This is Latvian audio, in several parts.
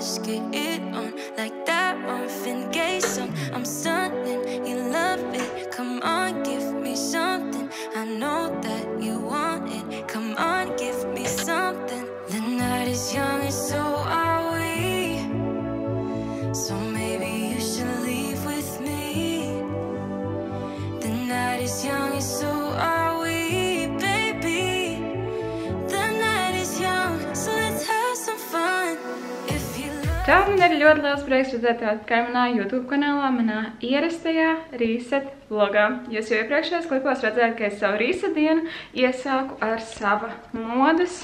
let's get it on. Like that Marvin Gaye song. I'm stunning, you love it. Come on, give me something. I know that you want it. Come on, give me something. The night is young and so are we. So maybe you should leave with me. The night is young and so are we, baby. The night is young, so let's have some fun. If you love... Čau, man ir ļoti liels prieks redzēt atpakaļ manā YouTube kanālā, manā ierastajā Reset vlogā. Jūs jau iepriekšējos klipos redzējāt, ka es savu Reset dienu iesāku ar sava modas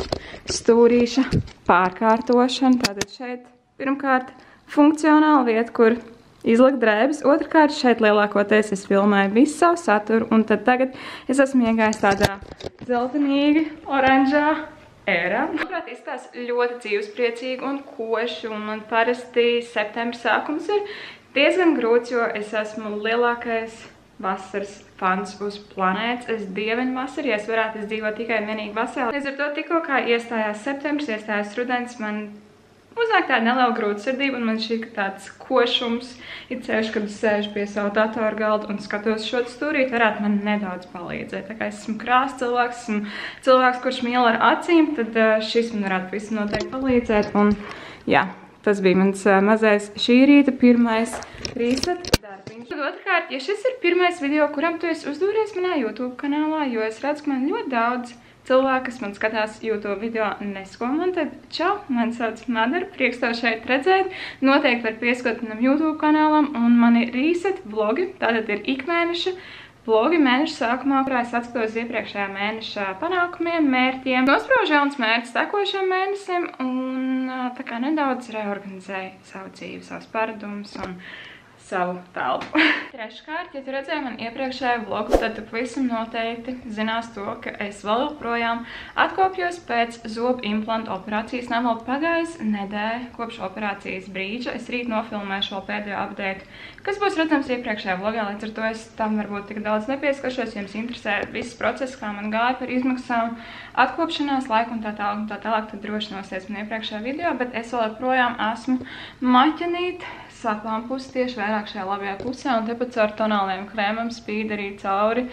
stūrīša pārkārtošanu. Tātad šeit pirmkārt funkcionāla vieta, kur izlikt drēbes. Otrkārt, šeit lielākoties es filmēju visu savu saturu, un tad tagad es esmu iegājis tādā dzeltenīgi, oranžā ērā. Manuprāt, izskatās ļoti dzīvespriecīgi un koši, un man parasti septembra sākums ir diezgan grūts, jo es esmu lielākais vasaras fans uz planētas. Es dievinu vasaru, ja es varētu izdzīvot tikai vienīgi vasarā. Līdz ar to tikko kā iestājās septembris, iestājās rudens, man uznāk tāda neliela grūtsirdība, un man šī tāds košums, ir ceļš, kad es sēžu pie savu datoru galdu un skatos šo stūrīti, varētu man nedaudz palīdzēt. Tā kā es esmu krāsts cilvēks, esmu cilvēks, kurš mīl ar acīm, tad šis man varētu visu noteikti palīdzēt. Un jā, tas bija mans mazais šī rīta pirmais Reset darbiņš. Tad otrkārt, ja šis ir pirmais video, kuram tu esi uzdūries manā YouTube kanālā, jo es redzu, ka man ļoti daudz cilvēki, kas man skatās YouTube video, nesko man, tad čau, man sauc Madara, prieks tev šeit redzēt. Noteikti var pieskot manam YouTube kanālam, un mani Reset vlogi, tātad ir ikmēneša vlogi mēneša sākumā, kurā es atskatos iepriekšējā mēneša panākumiem, mērķiem. Nospraužu jauns mērķis tekošiem mēnesim, un tā kā nedaudz reorganizēju savu dzīvi, savus paradumus un savu telpu. Treškārt, ja tu redzēji man iepriekšēju vlogu, tad tu pavisam noteikti zinās to, ka es vēl joprojām atkopjos pēc zobu implantu operācijas. Nav vēl pagājis nedēļa kopš operācijas brīža. Es rīt nofilmēšu vēl pēdējo update, kas būs redzams iepriekšējā vlogā, līdz ar to es tam varbūt tik daudz nepieskaršos. Ja jums interesē viss process, kā man gāja par izmaksām, atkopšanās laiku un tā tālāk, tad droši nosies man iepriekšējā video, bet es vēl joprojām esmu maķenīt sapām pusi tieši vairāk šajā labajā pusē, un tepat caur tonāliem krēmam spīd arī cauri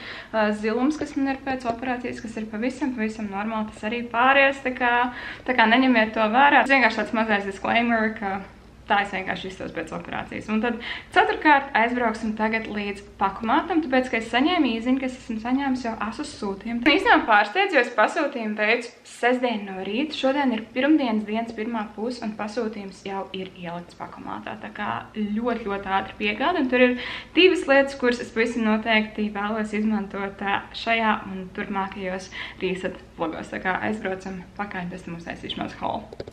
zilums, kas man ir pēc operācijas, kas ir pavisam normāli, tas arī pāries, tā kā neņemiet to vērā. Tas vienkārši tāds mazais disclaimer, ka tā es vienkārši izstos pēc operācijas. Un tad ceturkārt aizbrauksim tagad līdz pakumātam, tāpēc, ka es saņēmu īziņu, ka es esmu saņēmis jau asus sūtījumu. Īstenībā pārsteidz, jo es pasūtījumu veicu sestdien no rīta. Šodien ir pirmdienas dienas pirmā puse, un pasūtījums jau ir ielikts pakumātā. Tā kā ļoti ātri piegāda, un tur ir divas lietas, kuras es pavisam noteikti vēlos izmantot šajā un turpmākajos Reset vlogos. Tā kā aizbraucam pakaļ, pēc tam uztaisīšu mazu haulu.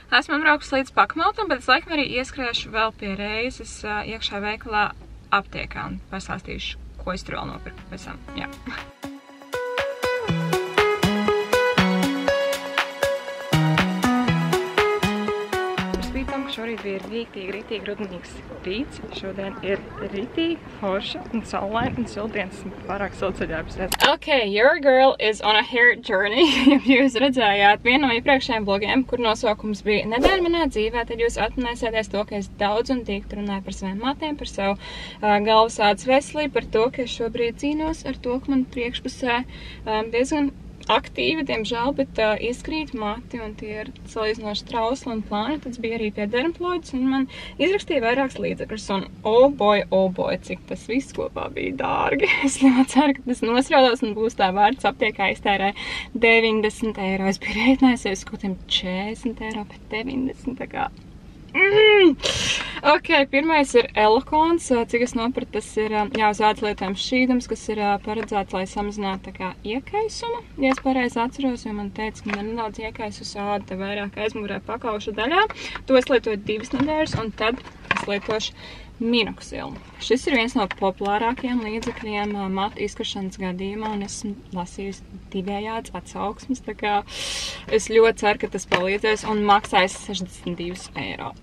Esmu braukus līdz pakumātam, bet es laikam arī ieskriešu vēl pie reizes iekšā veikalā aptiekā un pastāstīšu, ko es tur vēl nopirku pēc tam. Jā. Šorīt bija rītīgi rudenīgs rīts. Šodien ir rītīgi forša un saulaina un siltdienas un pārāk siltceļāpsies. Okay, your girl is on a hair journey. Ja jūs redzējāt vienu no iepriekšējiem vlogiem, kur nosaukums bija nedēļa manā dzīvē, tad jūs atminēsieties to, ka es daudz un tīkti runāju par saviem matiem, par savu galvas ādas veselību, par to, ka es šobrīd cīnos ar to, ka man priekšpusē diezgan aktīvi, diemžēl, bet izkrīt mati, un tie ir salīdzinoši trausli un plāni. Tas bija arī pie dermatoloģis, un man izrakstīja vairākas līdzekļus, un oh boy, cik tas viss kopā bija dārgi. Es ļoti ceru, ka tas nosraudos un būs tā vērts aptiekā iztērē 90 eiro. Es biju rēķinājusies kaut kādiem 40 eiro, bet 90, tā kā... Ok, pirmais ir Elokons, cik es noprat, tas ir uz ādas lietojams šķīdums, kas ir paredzēts, lai samazinātu tā kā iekaisumu. Ja es pareizi atceros, jo man teica, ka man ir nedaudz iekaisus āda vairāk aizmugurē pakaušu daļā. To es lietoju 2 nedēļas, un tad es lietošu minoksilu. Šis ir viens no populārākajiem līdzekļiem matu izkaršanas gadījumā, un esmu lasījusi divējādas atsauksmes, tā kā es ļoti ceru, ka tas palīdzēs, un maksājas 62 eiro.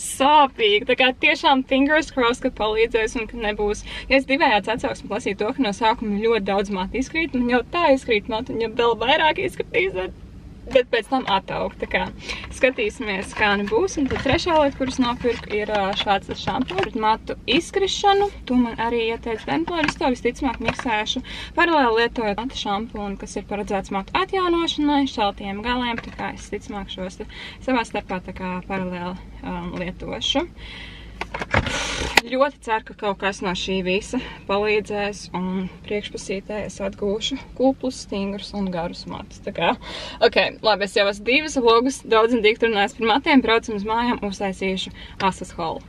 Sāpīgi, tā kā tiešām fingers crossed, ka palīdzēs un ka nebūs. Ja es divējādas atsauksmes lasīju to, ka no sākuma ļoti daudz matu izkrīt, un jau tā izkrīt matu, un ja vēl vairāk izskatīs, tad bet pēc tam ataugt. Tā kā skatīsimies, kā nu būs. Un tad trešā lieta, kuras nopirku, ir šāds šampūns pret matu izkrišanu. To man arī ieteica dermatoloģists. To visticamāk miksēšu paralēli lietojot matu šampūnu, kas ir paredzēts matu atjaunošanai, šaltiem galiem. Tā kā es ticamāk šos savā starpā tā kā paralēli lietošu. Ļoti ceru, ka kaut kas no šī visa palīdzēs un priekšpusītē es atgūšu kuplus, stingrus un garus matus. Tā kā, labi, es jau esmu 2 vlogus daudz un dikti runājis par matiem, braucam uz mājām, uztaisīšu Asus holu.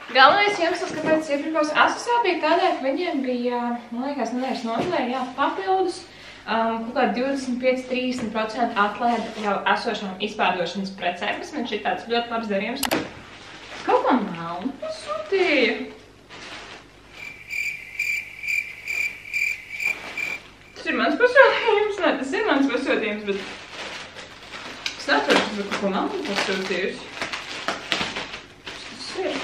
Galvenais iemesls, kāpēc iepirkos Asusā, bija tādēļ, ka viņiem bija, man liekas, nedēļas nogalē, papildus kaut kā 25–30% atlaida jau esošām izpārdošanas precēm, kas man šī tāds ļoti labs darījums. Kaut kā melnu pasūtīja. Tas ir mans pasūtījums? Nē, tas ir mans pasūtījums, bet es neatceru, ka kaut ko melnu pasūtījusi. Tas ir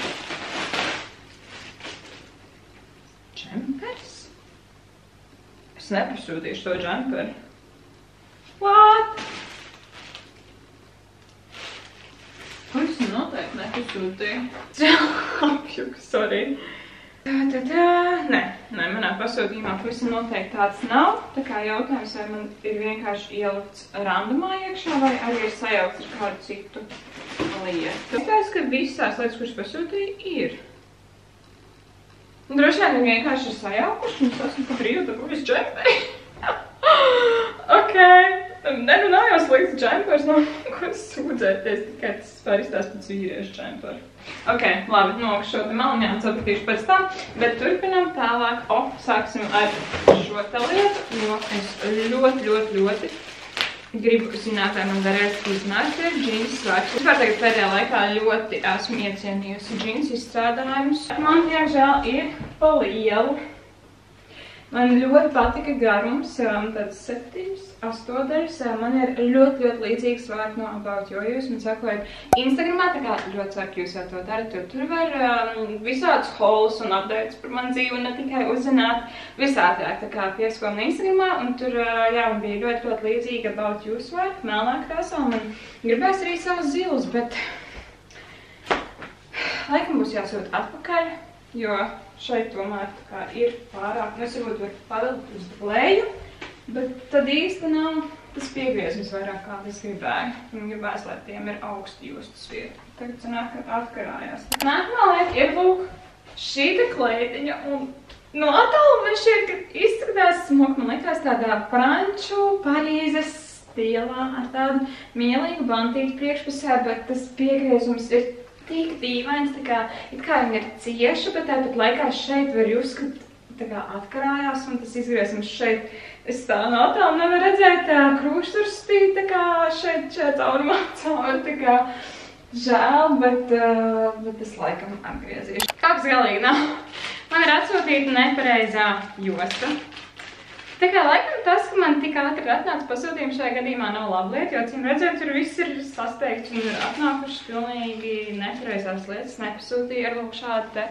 džempers? Es nepasūtīšu to džemperi. What? Ko es noteikti nepasūtīju? Apjuka, sorry. Nē, manā pasūtījumā pavisam noteikti tāds nav. Tā kā jautājums, vai man ir vienkārši ielikts randumā iekšā, vai arī ir sajaukts ar kādu citu lietu. Es teicu, ka visās lietas, kuras pasūtīju, ir. Un droši vien vienkārši ir sajaukuši, un es esmu pa brīvu dabūjis džemperi. Nav jau slikts džempers, nav ko sūdzēties, tikai tas vispār izstāst pēc vīriešu džemperu. Labi, nolikšu šo te malniņām, sapratīšu pēc tam, bet turpinam tālāk. Sāksim ar šo te lietu, jo es ļoti gribu zināt, vai man darēs izmērt ir džins svaki. Vispār tagad pēdējā laikā ļoti esmu iecienījusi džins izstrādājumus. Man, diemžēl, ir pa lielu. Man ļoti patika garums, tāds 7–8 daļas. Man ir ļoti līdzīgs vārds no About You. Jūs man sakojat Instagramā, tā kā ļoti ceru, ka jūs jau to darat. Tur var visādus haulus un updates par manu dzīvi un ne tikai uzzināt visātrāk. Tā kā piesko man Instagramā un tur, man bija ļoti līdzīga About You vārds, melnā krāsā. Man gribēs arī savus zilus, bet laikam būs jāsūt atpakaļ, jo šeit tomēr tā kā ir pārāk, es varbūt varu pavilkt uz leju, bet tad īsti nav tas piegriezums vairāk, kā es gribēju. Un gribēs, lai tiem ir augsti justas vieta. Tagad sanāk, ka atkarājās. Nākamā lieta ir, lūk, šī te kleitiņa, un no attālu man šķiet, ka izskatās smuk, man likās tādā franču Parīzes stilā ar tādu mielīgu bantīti priekšpusē, bet tas piegriezums ir tik dīvains, tā kā it kā viņi ir cieši, bet tāpat laikā šeit var just, ka tā kā atkarājās, un tas izgriezums šeit, es tā no tālu nevaru redzēt krūšturstī, tā kā šeit caurumā cauri, tā kā žēl, bet es laikam atgriezīšu. Kāds galīgi nav. Man ir atsūtīta nepareizā josta. Tā kā laikam tas, ka man tik ātri ir atnācis pasūtījums šajā gadījumā nav laba lieta, jo cīm redzēt, tur viss ir sasteigts un ir atnākušas pilnīgi nepareizās lietas. Nepasūtīju ar lūk šādu te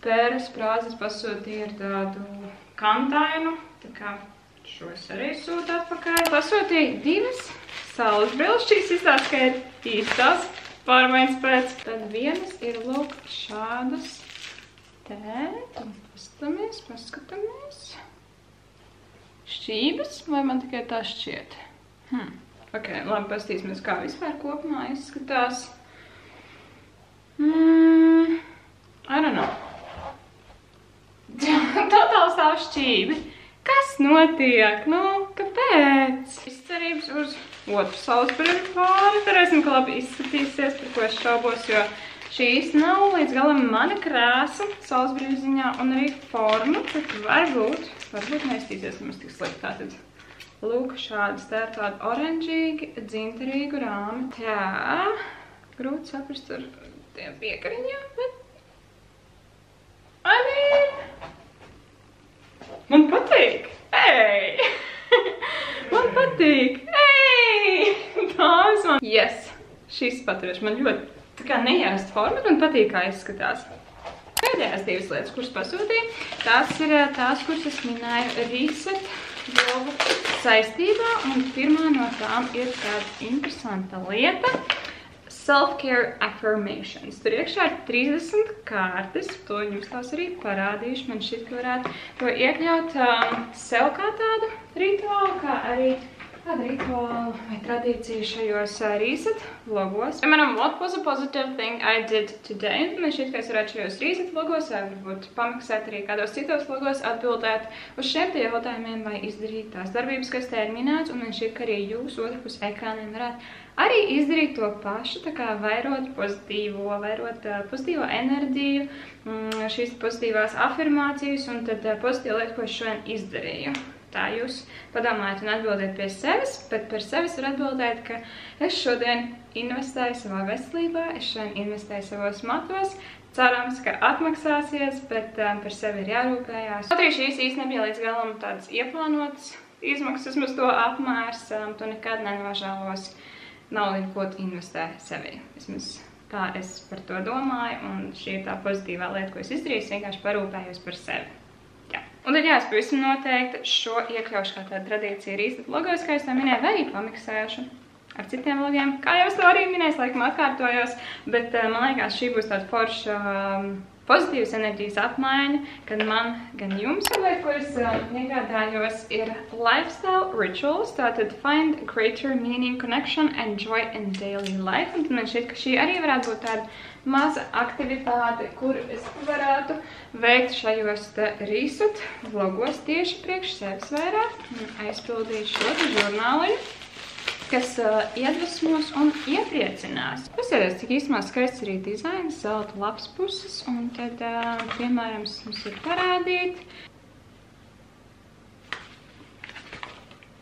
pēras prāzes, pasūtīju ar tādu kantainu, tā kā šo es arī sūtu atpakaļ. Pasūtīju 2 saules brilles, šīs izstāst, ka ir īstās pārmaiņas pēc. Tad vienas ir lūk šādas te, un paskatāmies. Šķības, vai man tikai tā šķiet? Labi, pastīsimies, kā vispār kopumā izskatās. I don't know. Totāli stāv šķībi. Kas notiek? Nu, kāpēc? Izcerības uz otru saulesbrīļu pāri. Cerēsim, ka labi izskatīsies, par ko es šaubos, jo šīs nav līdz galam mana krāsa saulesbrīļu ziņā un arī forma, bet varbūt neiztīsies, ka mēs tik slikti tātad. Lūk, šādas tā ir tāda oranžīgi, dzinterīgu rāmi. Tā, grūti saprast ar tiem piekariņiem, bet man patīk! Ej! Man patīk! Ej! Tās man! Yes! Šis paturēšu. Man ļoti tā kā neierasta forma, man patīk, kā izskatās. Pēdējās 2 lietas, kuras pasūtīju, tās ir tās, kuras es minēju Reset logu saistībā, un pirmā no tām ir tāda interesanta lieta. Self-care affirmations. Tur iekšā ir 30 kārtas, to jums tās arī parādīšu. Man šķiet, ka varētu to iekļaut sev kā tādu rituālu, kā arī tādu rituālu vai tradīciju šajos reset vlogos. Piemēram, what was a positive thing I did today? Man šķiet, ka es varētu šajos reset vlogos, vai varbūt pamaksāt arī kādos citos vlogos, atbildēt uz šiem tie jautājumiem vai izdarīt tās darbības, kas te ir minēts, un man šķiet, ka arī jūs otrpus ekrāniem varētu arī izdarīt to pašu, tā kā vairot pozitīvo enerģiju, šīs pozitīvās afirmācijas un tad pozitīva lieta, ko es šodien izdarīju. Tā jūs padomājat un atbildiet pie sevis, bet par sevis var atbildēt, ka es šodien investēju savā veselībā, es šodien investēju savos matos, cerams, ka atmaksāsies, bet par sevi ir jārūpējās. Arī šīs īsti nebija līdz galam tādas ieplānotas izmaksas, uz to apmērs, tu nekad nenožēlos naudu, ko tu investē sevī. Vismaz tā es par to domāju, un šī ir tā pozitīvā lieta, ko es izdarīju, vienkārši parūpējos par sevi. Jā. Un tad jā, es pavisam noteikti šo iekļaušu kā tādu tradīciju reset vlogos, kā es tā minēju, vai arī pamiksēšu ar citiem vlogiem. Kā jau es to arī minēju, laikam atkārtojos, bet man liekas, šī būs tāda forša pozitīvas enerģijas apmaiņa, gan man, gan jums. Lieta, ko es iegādājos, ir lifestyle rituals, tātad find greater meaning, connection and joy in daily life. Un tad man šķiet, ka šī arī varētu būt tāda maza aktivitāte, kur es varētu veikt šajos reset vlogos tieši priekš sevis vairāk. Aizpildīt šo žurnāliņu, kas iedvesmos un iepriecinās. Pasieties, cik īstumā skaists arī dizains, zelta labs puses, un tad, piemēram, mums ir parādīt.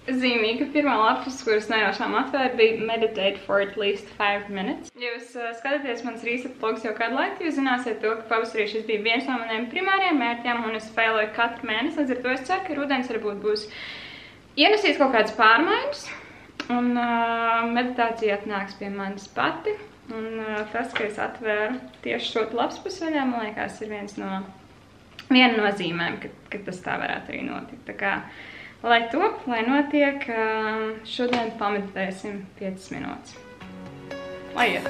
Zīmīgi, ka pirmā lapas, kuras nejaušām atvēra, bija meditate for at least 5 minutes. Ja jūs skatāties mans reset vlogs jau kādu laiku, jūs zināsiet to, ka pavasarī šis bija viens no maniem primāriem mērķiem, un es failoju katru mēnesi, līdz ar to es ceru, ka rudens varbūt būs ienesīs kaut kādas pārmaiņas. Un meditācija atnāks pie manis pati, un tas, ka es atvēru tieši šo lapspusvaļā, man liekas, ir viena no zīmēm, ka tas tā varētu arī notikt. Tā kā, lai top, lai notiek, šodien pameditēsim 5 minūtes. Lai iet!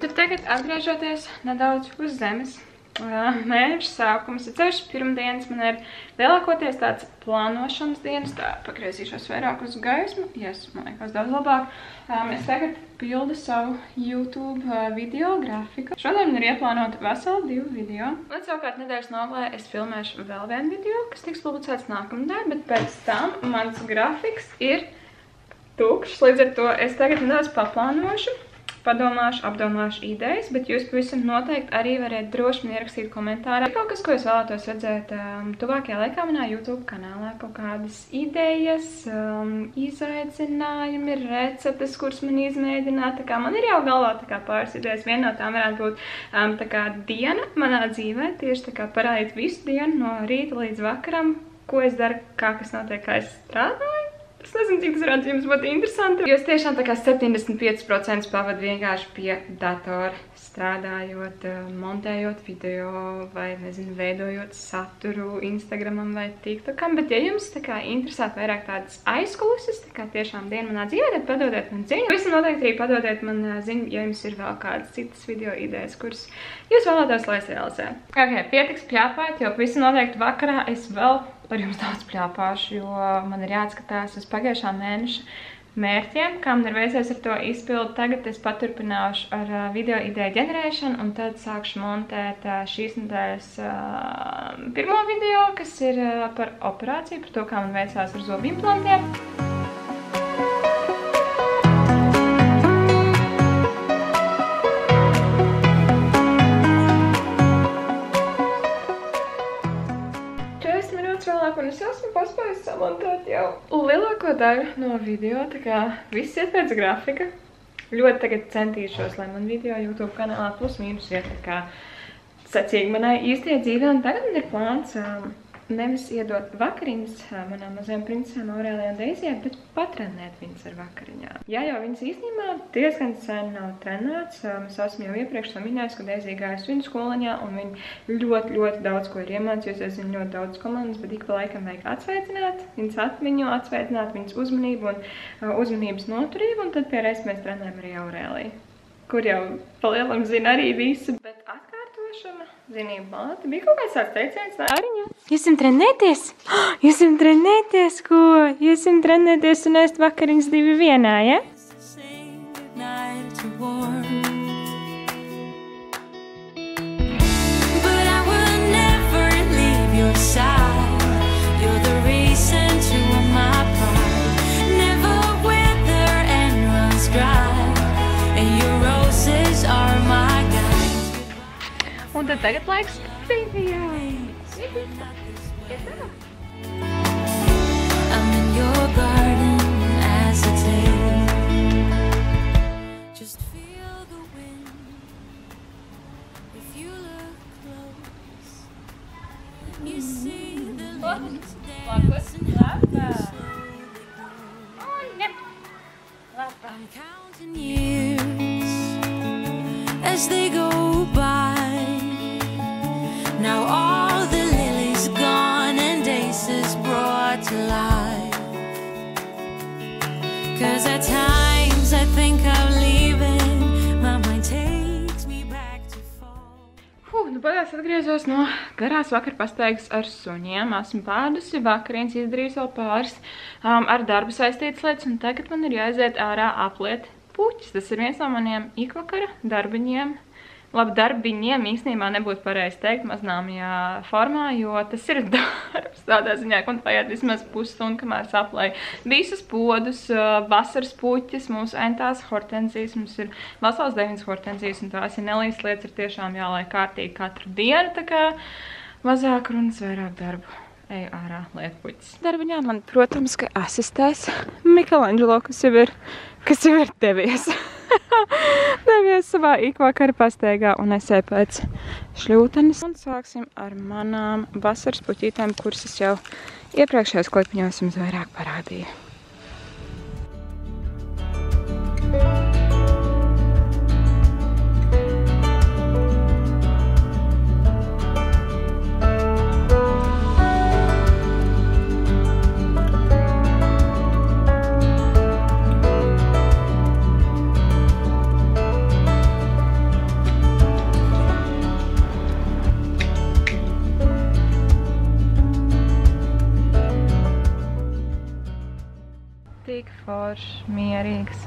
Tad tagad atgriežoties nedaudz uz zemes. Mēneša sākums, ceļš pirmdienas man ir lielākoties tāds plānošanas dienas, tā pagriezīšos vairāk uz gaismu, man liekas daudz labāk. Es tagad pildu savu YouTube video grafiku. Šodien man ir ieplānota veseli 2 video. Un savukārt nedēļas nogalē es filmēšu vēl vienu video, kas tiks publicēts nākamnedēļ, bet pēc tam mans grafiks ir tukšs, līdz ar to es tagad nedaudz paplānošu. Padomāšu, apdomāšu idejas, bet jūs pavisam noteikti arī variet droši man ierakstīt komentārā. Ir kaut kas, ko jūs vēlētos redzēt tuvākajā laikā manā YouTube kanālā, kaut kādas idejas, izaicinājumi, receptes, kuras man izmēģināt. Tā kā man ir jau galvā pāris idejas, viena no tām varētu būt diena manā dzīvē, tieši parādīt visu dienu no rīta līdz vakaram, ko es daru, kā kas notiek, kā es strādāju. Es nezinu, cik tas varētu jums būt interesanti. Jo es tiešām 75% pavadu vienkārši pie datora, strādājot, montējot video vai, nezinu, veidojot saturu Instagramam vai TikTokam. Bet, ja jums interesētu vairāk tādas aizkulises, tiešām diena manā dzīvē, tad padodiet man ziņu. Visam noteikti arī padodiet man ziņu, ja jums ir vēl kādas citas video idejas, kuras jūs vēlētos, lai es realizē. Ok, pietiks pļāpāt, jo visam noteikti vakarā es vēl par jums daudz pļāpāšu, jo man ir jāatskatās uz pagājušā mēneša mērķiem, kā man ir veicies ar to izpildu. Tagad es paturpināšu ar video ideju ģenerēšanu, un tad sākšu montēt šīs nedēļas pirmo video, kas ir par operāciju, par to, kā man veicās ar zobu implantiem. Un es esmu paspējis samontēt jau lielāko daļu no video, tā kā viss iet pēc grafika. Ļoti tagad centīšos, lai man video YouTube kanālā plus mīnus iet tā kā secīgi manai īstajai dzīvē, un tagad man ir plāns nevis iedot vakariņas manām mazajām princesēm Aurēlijai un Deizijai, bet patrenēt viņas ar vakariņām. Jā, jo viņas īstenībā diezgan sen nav trenēts. Es esmu jau iepriekš to minējis, ka Deizija gājas viņu skoliņā, un viņi ļoti daudz ko ir iemācījusies, viņi ļoti daudz komandas, bet ik pa laikam vajag atsveicināt viņas atmiņu, atsveicināt viņas uzmanību un uzmanības noturību, un tad pierreiz mēs trenējam arī Aurēliju, kur jau pa lielam zina arī visu, bet atkārtošana, zinība māte, bija kaut kāds tāds teiciens, Ariņa. Jūs esam trenēties? Jūs esam trenēties, ko? Jūs esam trenēties un ēst vakariņas 2 vienā, ja? Un tad tagad laiks Vivijai. I'm in your garden as a day. Just feel the wind. If you look close, you see the leaves dance and how they slowly grow. I'm counting years as they go by. Now all the lilies gone and daisies brought to life. 'Cause at times I think of leaving, my mind takes me back to fall. Nu pagās atgriezos no garās vakarpastaigas ar suņiem. Esmu pēdusi vakariņas, izdarījusi vēl pāris ar darbu saistītas lietas, un tagad man ir jāaiziet ārā apliet puķis. Tas ir viens no maniem ikvakara darbiņiem. Labi, darbiņiem īstenībā nebūtu pareizi teikt maznāmajā formā, jo tas ir darbs tādā ziņā, ka man vajag vismaz pusstundu, kamēr saplēju visus podus, vasaras puķis, mūsu entās hortenzijas, mums ir vesels 9 hortenzijas, un tās, ja nelīdz lietas, ir tiešām jālai kārtīgi katru dienu, tā kā mazāk runas, vairāk darbu. Eju ārā liet puķis. Darbiņā man, protams, ka asistēs Michelangelo, kas jau ir devies. Devies savā ikvakara pastaigā un es eju pēc šļūtenes. Un sāksim ar manām vasaras puķītēm, kuras es jau iepriekšējos klipiņos jums vairāk parādīju. Tik foršs, mierīgs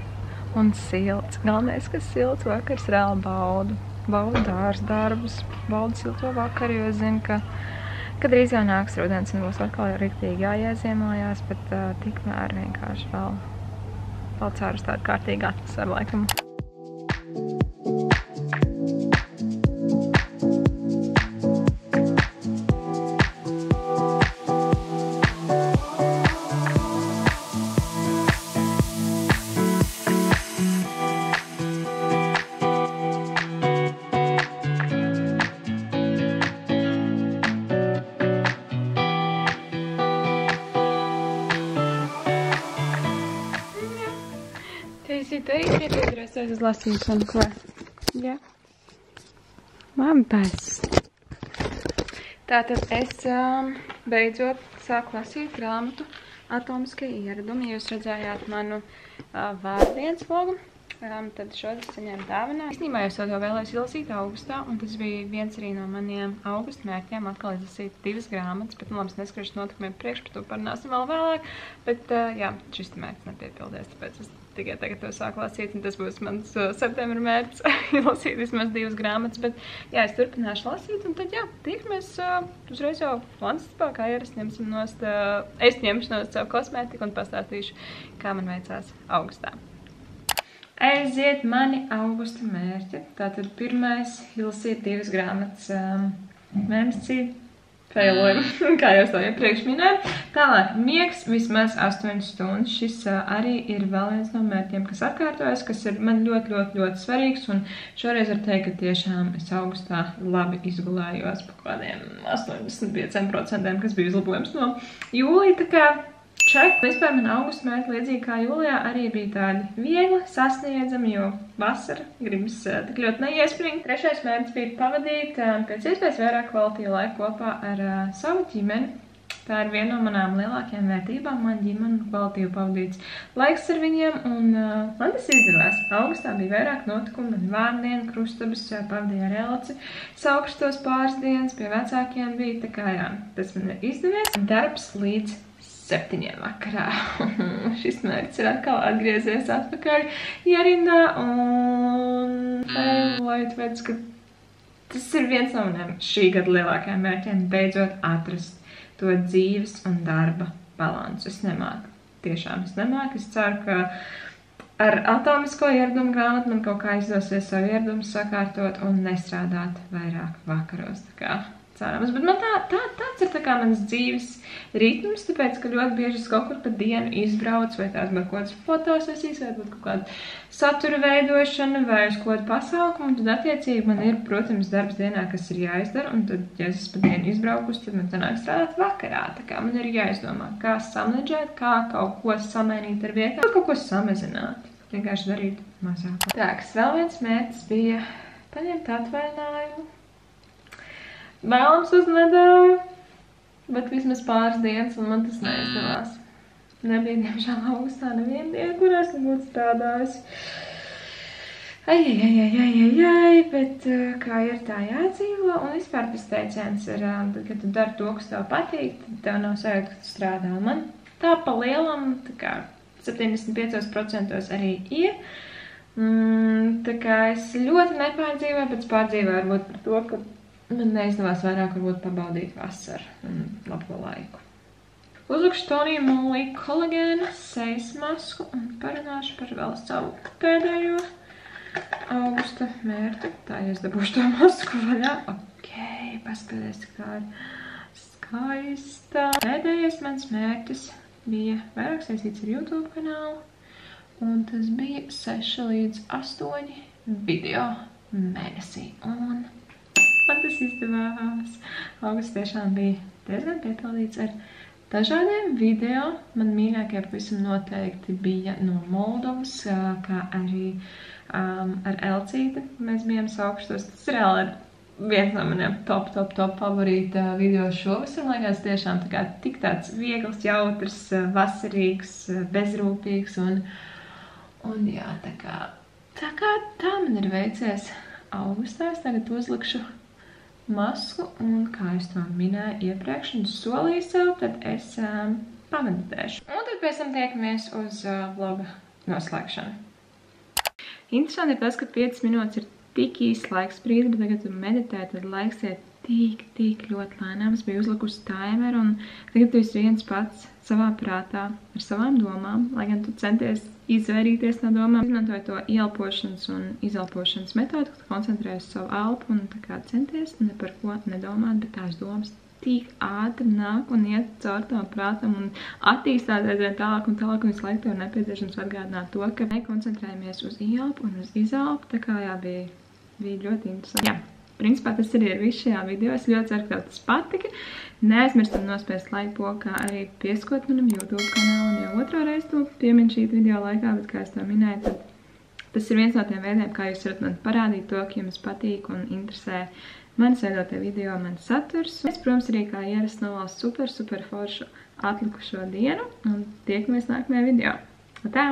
un silts. Galvenais, ka silts vakars reāli baudu. Baudu darbus, baudu silto vakaru, jo es zinu, ka drīz jau nāks rudens un būs atkal riktīgi jāieziemojās, bet tikmēr vienkārši vēl ceru uz tādu kārtīgu atmosferu laikam. Tu arī pieturēsies uz lasīšanu, ko? Jā. Labas. Tātad es beidzot sāku lasīt grāmatu Atomiskie ieradumi. Jūs redzējāt manu vārdienas vlogu. Tad šodien saņēmu dāvanā. Īstenībā jau to vēlēs izlasīt augustā, un tas bija viens arī no maniem augusta mērķiem, atkal izlasīt 2 grāmatas, bet labs neskaršas notikumiem priekš, par to parunāsim vēl vēlāk, bet jā, šis mērķis nepiepildies, tāpēc es tikai tagad to sāku lasīt, un tas būs mans septembra mērķis, lasīt vismaz 2 grāmatas, bet jā, es turpināšu lasīt, un tad jā, tiekamies uzreiz jau Lansistībā, kā ierast ņemsim nost, es ņemšu nost savu kosmētiku un pastāstīšu, kā man veicās augustā. Aiziet mani augusta mērķi. Tātad pirmais izlasīt 2 grāmatas mēnesī. failojumu, kā jau to iepriekš minēju. Tālāk, miegs vismaz 8 stundas. Šis arī ir vēl viens no mērķiem, kas atkārtojas, kas ir man ļoti svarīgs. Un šoreiz var teikt, ka tiešām es augustā labi izgulējos par kādiem 85%, kas bija uzlabojums no jūlija. Tā kā ček. Vispār man augusta mērķi līdzīgi kā jūlijā arī bija tādi viegli sasniedzami, jo vasara gribas tik ļoti neiespringt. Trešais mērķis bija pavadīt pēc iespējas vairāk kvalitīvu laiku kopā ar savu ģimeni. Tā ir viena no manām lielākajām vērtībām, man ģimene kvalitīvi pavadīts laiks ar viņiem, un man tas izdevās. Augustā bija vairāk notikumu, man vārndiena, krustabas, pavadīja ar Elci, saukstos pāris dienas, pie vecākiem bija, tā kā jā, tas man ir izdevies. Darbs līdz 7 vakarā. Šis mērķis ir atkal atgriezies atpakaļ ierindā, un failoju, tāpēc, ka tas ir viens no maniem šī gada lielākajiem mērķiem, beidzot atrast to dzīves un darba balansu. Es nemāku, tiešām es nemāku. Es ceru, ka ar atomisko ieradumu grāmatu man kaut kā izdosies savu ieradumu sakārtot un nestrādāt vairāk vakaros. Tā kā cerams. Bet man tāds ir tā kā mans dzīves ritms, tāpēc, ka ļoti bieži es kaut kur pa dienu izbraucu, vai tās man kaut kādas fotosesijas, vai kaut kāda satura veidošana, vai uz kaut kādu pasaukumu, un tad attiecīgi man ir, protams, darbs dienā, kas ir jāizdara, un tad, ja es pa dienu izbraukus, tad man sanāk strādāt vakarā. Tā kā man ir jāizdomā, kā samledžēt, kā kaut ko samainīt ar vietām, kaut ko samazināt, vienkārši darīt mazāk. Tā, kas vēl viens mērķis bija paņemt atvaļinājumu. Vēlams uz nedēļu, bet vismaz pāris dienas, un man tas neizdevās. Nebija, diemžēl, augustā neviena diena, kurās nebūtu strādājusi. Bet kā ir tā jādzīvo, un vispār tas teiciens ir, tad, kad tu dari to, kas tev patīk, tad tev nav sajūta, ka tu strādā. Man tā pa lielam, tā kā 75% arī ir. Tā kā es ļoti nepārdzīvoju, bet pārdzīvoju varbūt par to, ka man neizdevās vairāk varbūt pabaudīt vasaru un labo laiku. Uzlikšu Tonija Molī kolagēna sejas masku un parunāšu par vēl savu pēdējo augusta mērķi. Tā, ja es dabūšu to masku vaļā. Ok, paskaties, cik tā ir skaista. Pēdējais mans mērķis bija vairāk saistīts ar YouTube kanālu. Un tas bija 6 līdz 8 video mēnesī. Un man tas izdevās. Augusts tiešām bija diezgan piepildīts ar dažādiem video. Man mīļākie pavisam noteikti bija no Moldovas, kā arī ar Elcīti. Mēs bijām saukstos. Tas reāli ir viens no maniem top favorīta video šovasar. Man liekas tiešām tik tāds viegls, jautrs, vasarīgs, bezrūpīgs un jā, tā man ir veicies augustā. Es tagad uzlikšu masku, un kā es to minēju iepriekš un solīju sev, tad es pameditēšu. Un tad pēc tam tiekamies uz vloga noslēgšanu. Interesanti ir tas, ka 5 minūtes ir tik īsts laiks brīdi, bet tagad tu meditē, tad laiks iet tik ļoti lēnām. Es biju uzlikusi timeru, un tagad tu esi viens pats savā prātā ar savām domām, lai gan tu centies izvairīties no domām. Izmantoju to ielpošanas un izelpošanas metodu, kad koncentrēju savu elpu un tā kā centies ne par ko nedomāt, bet tās domas tik ātri nāk un iet caur tam prātam un attīstās aizvien tālāk un tālāk, un visu laiku tev ir nepieciešams atgādināt to, ka mēs koncentrējamies uz ielpu un uz izelpu, tā kā jā, bija ļoti interesanti. Jā. Principā tas arī ir viss šajā video. Es ļoti ceru, ka tev tas patika. Neaizmirstam nospiest like pogu, kā arī pieskot manam YouTube kanālam, jo otro reizi to piemin šī video laikā, bet kā es to minēju, tad tas ir viens no tiem veidiem, kā jūs varat man parādīt to, ka jums patīk un interesē manis veidotie video, mans saturs. Es, protams, arī kā ierasts novēlu super foršu atlikušo dienu un tiekamies nākamajā video. Tā!